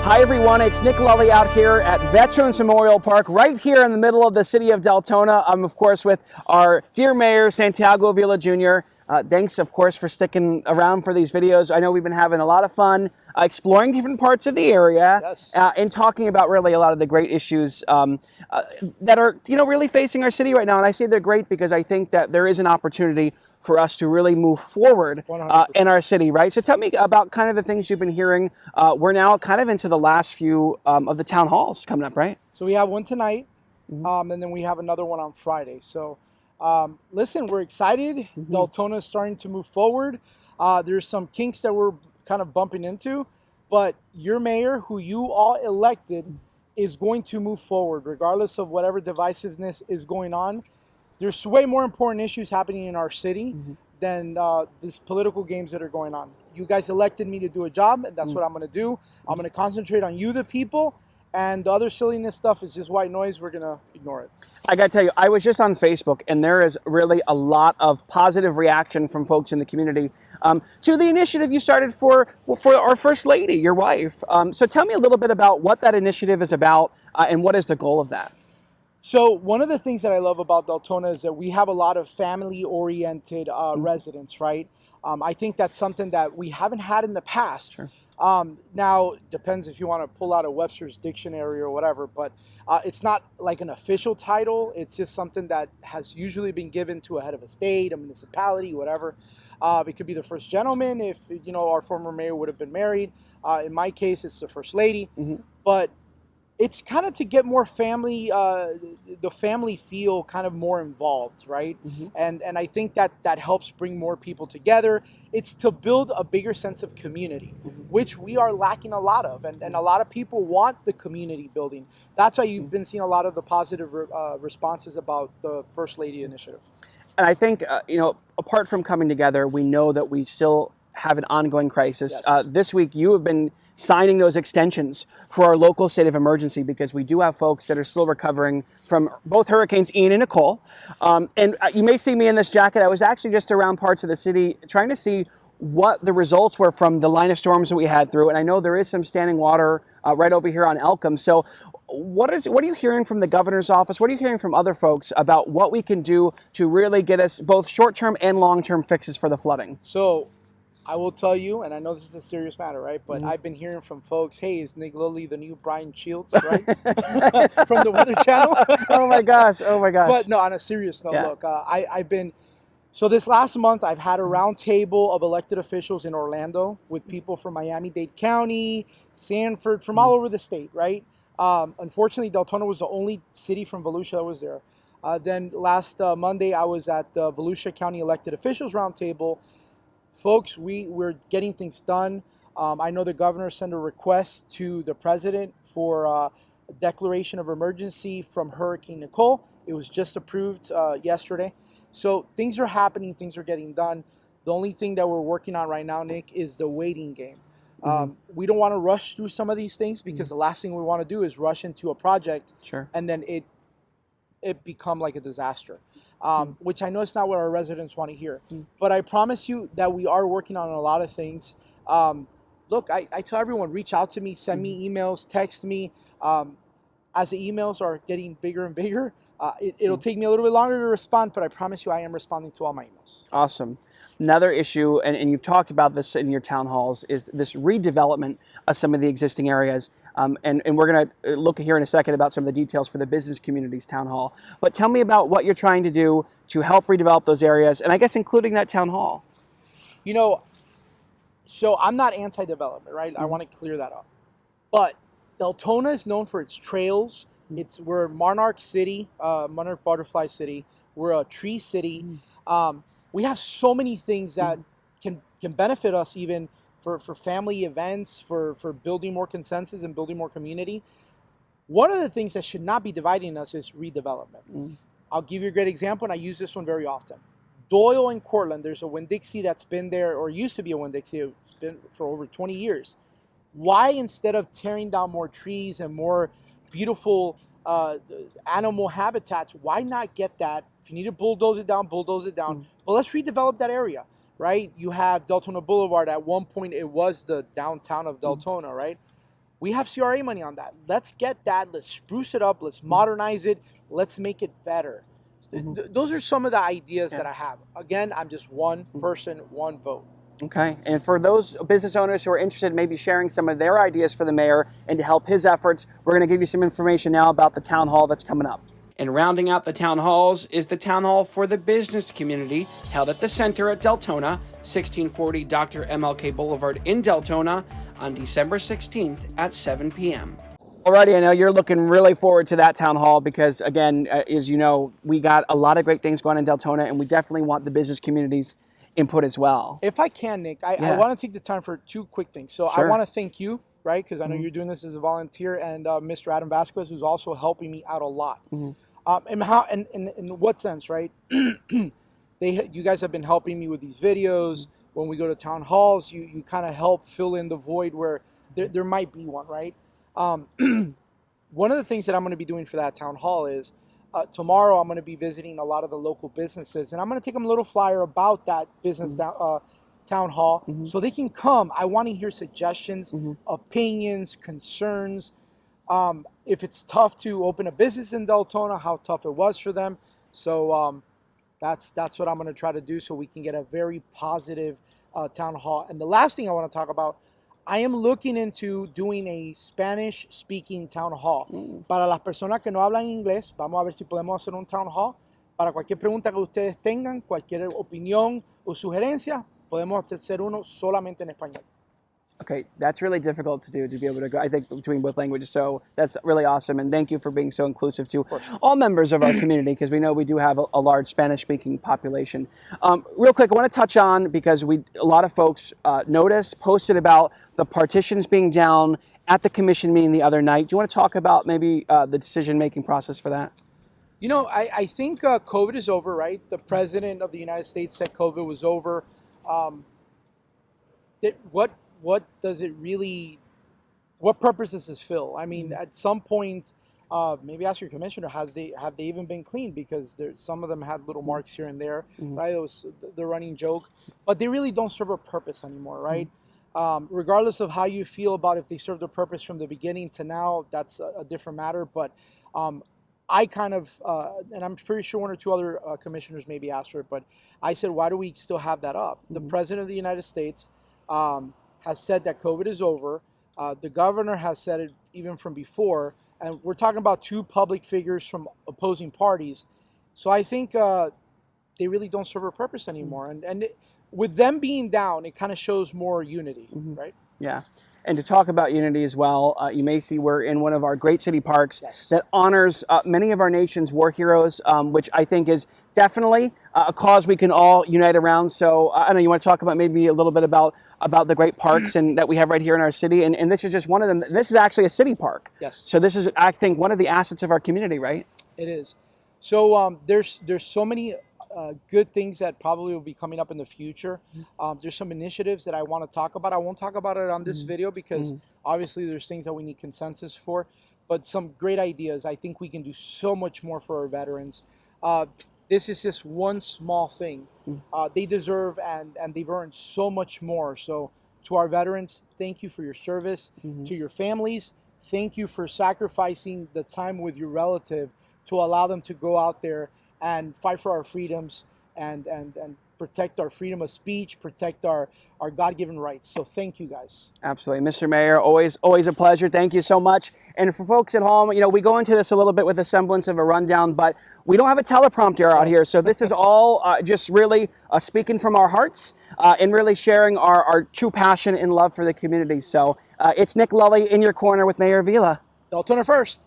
Hi everyone, it's Nick Lully out here at Veterans Memorial Park, right here in the middle of the city of Deltona. I'm of course with our dear Mayor, Santiago Avila Jr. Thanks of course for sticking around for these videos. I know we've been having a lot of fun exploring different parts of the area. Yes. And talking about really a lot of the great issues that are really facing our city right now. And I say they're great because I think that there is an opportunity for us to really move forward in our city, right? So tell me about kind of the things you've been hearing. We're now kind of into the last few of the town halls coming up, right? So we have one tonight, and then we have another one on Friday. So listen, we're excited. Deltona is starting to move forward. There's some kinks that we're kind of bumping into, but your mayor, who you all elected, is going to move forward regardless of whatever divisiveness is going on. There's way more important issues happening in our city than these political games that are going on. You guys elected me to do a job, and that's what I'm going to do. I'm going to concentrate on you, the people, and the other silliness stuff is just white noise. We're going to ignore it. I got to tell you, I was just on Facebook, and there is really a lot of positive reaction from folks in the community to the initiative you started for our First Lady, your wife. So tell me a little bit about what that initiative is about and what is the goal of that? So one of the things that I love about Deltona is that we have a lot of family-oriented residents, right? I think that's something that we haven't had in the past. Sure. Now, depends if you want to pull out a Webster's dictionary or whatever, but it's not like an official title. It's just something that has usually been given to a head of a state, a municipality, whatever. It could be the first gentleman if, our former mayor would have been married. In my case, it's the first lady. But it's kind of to get more family, the family feel kind of more involved, right? And I think that helps bring more people together. It's to build a bigger sense of community, which we are lacking a lot of. And a lot of people want the community building. That's why you've been seeing a lot of the positive responses about the First Lady initiative. And I think, apart from coming together, we know that we still have an ongoing crisis. Yes. This week, you have been signing those extensions for our local state of emergency because we do have folks that are still recovering from both Hurricanes Ian and Nicole. And you may see me in this jacket. I was actually just around parts of the city trying to see what the results were from the line of storms that we had through. And I know there is some standing water right over here on Elkham. So what are you hearing from the governor's office? What are you hearing from other folks about what we can do to really get us both short-term and long-term fixes for the flooding? So I will tell you, and I know this is a serious matter, right? But I've been hearing from folks, hey, is Nick Lilly the new Brian Shields, right? From the Weather Channel. Oh my gosh. But no, on a serious note, look, so this last month, I've had a round table of elected officials in Orlando with people from Miami-Dade County, Sanford, from all over the state, right? Unfortunately, Deltona was the only city from Volusia that was there. Then last Monday, I was at the Volusia County Elected Officials Roundtable. Folks, we're getting things done. I know the governor sent a request to the president for a declaration of emergency from Hurricane Nicole. It was just approved yesterday. So things are happening, things are getting done. The only thing that we're working on right now, Nick, is the waiting game. We don't want to rush through some of these things because the last thing we want to do is rush into a project and then it become like a disaster. Which I know it's not what our residents want to hear. But I promise you that we are working on a lot of things. Look, I tell everyone, reach out to me, send me emails, text me. As the emails are getting bigger and bigger, it'll take me a little bit longer to respond, but I promise you I am responding to all my emails. Awesome. Another issue, and you've talked about this in your town halls, is this redevelopment of some of the existing areas. And we're going to look here in a second about some of the details for the business community's town hall. But tell me about what you're trying to do to help redevelop those areas, and I guess including that town hall. So I'm not anti-development, right? I want to clear that up. But Deltona is known for its trails. We're a monarch city, monarch butterfly city. We're a tree city. We have so many things that can benefit us even for family events, for building more consensus and building more community. One of the things that should not be dividing us is redevelopment. I'll give you a great example, and I use this one very often. Doyle and Cortland, there's a Winn-Dixie that's been there, or used to be a Winn-Dixie, it's been for over 20 years. Why, instead of tearing down more trees and more beautiful animal habitats, why not get that? If you need to bulldoze it down, bulldoze it down. But let's redevelop that area, right? You have Deltona Boulevard. At one point, it was the downtown of Deltona, right? We have CRA money on that. Let's get that. Let's spruce it up. Let's modernize it. Let's make it better. Those are some of the ideas that I have. Again, I'm just one person, one vote. Okay, and for those business owners who are interested in maybe sharing some of their ideas for the mayor and to help his efforts, we're going to give you some information now about the town hall that's coming up. And rounding out the town halls is the town hall for the business community, held at the center at Deltona, 1640 Dr. MLK Boulevard in Deltona, on December 16th at 7 p.m. Alrighty, I know you're looking really forward to that town hall because, again, as you know, we got a lot of great things going on in Deltona, and we definitely want the business community's input as well. If I can, Nick, I want to take the time for two quick things. So I want to thank you, right, because I know you're doing this as a volunteer, and Mr. Adam Vasquez, who's also helping me out a lot. And how, and in what sense, right? You guys have been helping me with these videos. When we go to town halls, you kind of help fill in the void where there might be one, right? One of the things that I'm going to be doing for that town hall is tomorrow I'm going to be visiting a lot of the local businesses, and I'm going to take them a little flyer about that business town hall so they can come. I want to hear suggestions, opinions, concerns. If it's tough to open a business in Deltona, how tough it was for them. So that's what I'm going to try to do so we can get a very positive town hall. And the last thing I want to talk about, I am looking into doing a Spanish-speaking town hall. Para las personas que no hablan inglés, vamos a ver si podemos hacer un town hall. Para cualquier pregunta que ustedes tengan, cualquier opinión o sugerencia, podemos hacer uno solamente en español. Okay, that's really difficult to do, to be able to go, I think, between both languages. So that's really awesome. And thank you for being so inclusive to all members of our community, because we know we do have a large Spanish-speaking population. Real quick, I want to touch on, because a lot of folks posted about the partitions being down at the commission meeting the other night. Do you want to talk about maybe the decision-making process for that? You know, I think COVID is over, right? The President of the United States said COVID was over. What does it really, what purpose does this fill? I mean, at some point, maybe ask your commissioner, have they even been cleaned? Because some of them had little marks here and there, right? It was the running joke, but they really don't serve a purpose anymore, right? Regardless of how you feel about if they served a purpose from the beginning to now, that's a different matter. But I kind of, and I'm pretty sure one or two other commissioners maybe asked for it, but I said, why do we still have that up? The President of the United States has said that COVID is over. The governor has said it even from before. And we're talking about two public figures from opposing parties. So I think they really don't serve a purpose anymore. And with them being down, it kind of shows more unity, right? Yeah. And to talk about unity as well, you may see we're in one of our great city parks that honors many of our nation's war heroes, which I think is definitely a cause we can all unite around. So I don't know, you want to talk about maybe a little bit about the great parks and that we have right here in our city. And this is just one of them. This is actually a city park. Yes. So this is, I think, one of the assets of our community, right? It is. So there's so many good things that probably will be coming up in the future. There's some initiatives that I want to talk about. I won't talk about it on this video because obviously there's things that we need consensus for, but some great ideas. I think we can do so much more for our veterans. This is just one small thing. They deserve and they've earned so much more. So to our veterans, thank you for your service. To your families, thank you for sacrificing the time with your relative to allow them to go out there and fight for our freedoms and protect our freedom of speech, protect our God-given rights. So thank you, guys. Absolutely. Mr. Mayor, always a pleasure. Thank you so much. And for folks at home, you know, we go into this a little bit with a semblance of a rundown, but we don't have a teleprompter out here. So this is all just really speaking from our hearts and really sharing our true passion and love for the community. So it's Nick Lully in your corner with Mayor Avila. Deltona first.